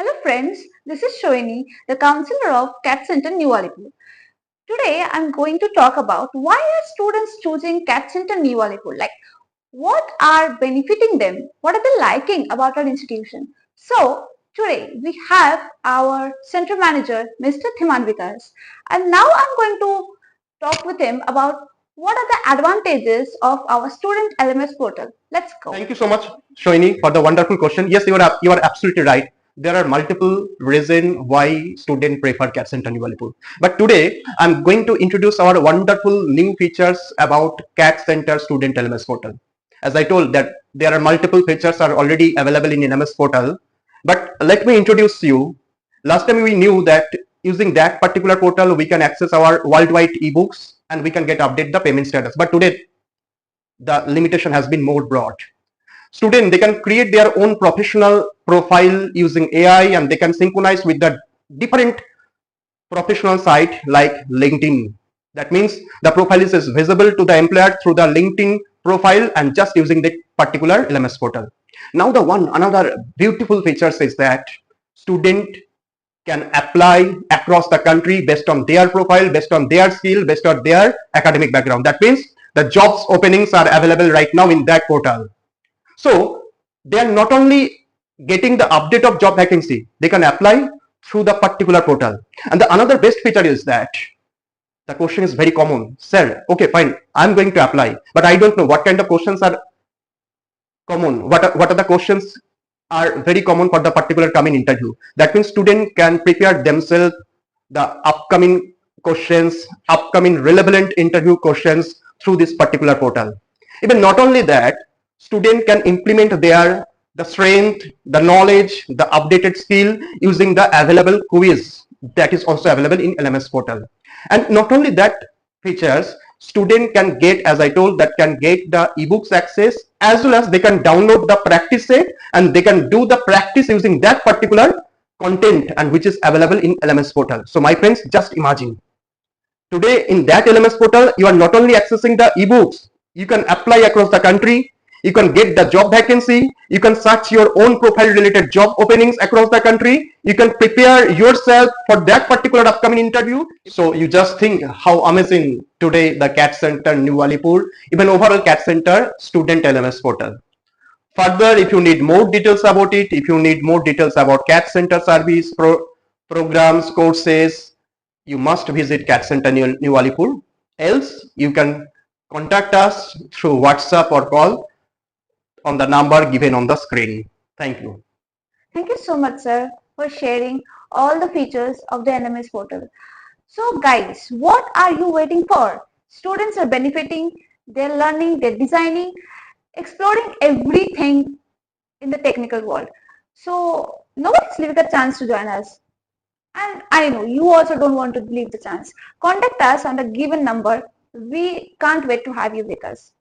Hello friends, this is Shoini, the counselor of CADD Centre New Alipore. Today I am going to talk about why are students choosing CADD Centre New Alipore? Like what are benefiting them? What are they liking about our institution? So today we have our center manager Mr. Thiman with us, and now I'm going to talk with him about what are the advantages of our student LMS portal. Let's go. Thank you so much, Shoini, for the wonderful question. Yes, you are absolutely right. There are multiple reasons why students prefer CADD Centre New Alipore. But today, I'm going to introduce our wonderful new features about CADD Centre Student LMS Portal. As I told that there are multiple features are already available in LMS Portal. But let me introduce you. Last time we knew that using that particular portal, we can access our worldwide ebooks and we can get update the payment status. But today, the limitation has been more broad. Student, they can create their own professional profile using AI, and they can synchronize with the different professional site like LinkedIn. That means the profile is visible to the employer through the LinkedIn profile and just using the particular LMS portal. Now another beautiful features is that student can apply across the country based on their profile, based on their skill, based on their academic background. That means the jobs openings are available right now in that portal. So they are not only getting the update of job vacancy, they can apply through the particular portal. And the another best feature is that the question is very common. Sir, okay, fine, I'm going to apply, but I don't know what kind of questions are common. What are the questions are very common for the particular coming interview. That means student can prepare themselves the upcoming questions, upcoming relevant interview questions through this particular portal. Even not only that, student can implement the strength, the knowledge, the updated skill using the available quiz that is also available in LMS portal. And not only that features, student can get, as I told, that can get the ebooks access, as well as they can download the practice set and they can do the practice using that particular content and which is available in LMS portal. So my friends, just imagine today in that LMS portal, you are not only accessing the ebooks, you can apply across the country, you can get the job vacancy, you can search your own profile related job openings across the country, you can prepare yourself for that particular upcoming interview. So you just think how amazing today the CADD Centre New Alipore, even overall CADD Centre student LMS portal. Further, if you need more details about it, if you need more details about CADD Centre service, programs, courses, you must visit CADD Centre New Alipore. Else, you can contact us through WhatsApp or call on the number given on the screen. Thank you. Thank you so much, sir, for sharing all the features of the LMS portal. So guys, what are you waiting for? Students are benefiting, they're learning, they're designing, exploring everything in the technical world. So nobody's leaving a chance to join us. And I know you also don't want to leave the chance. Contact us on the given number. We can't wait to have you with us.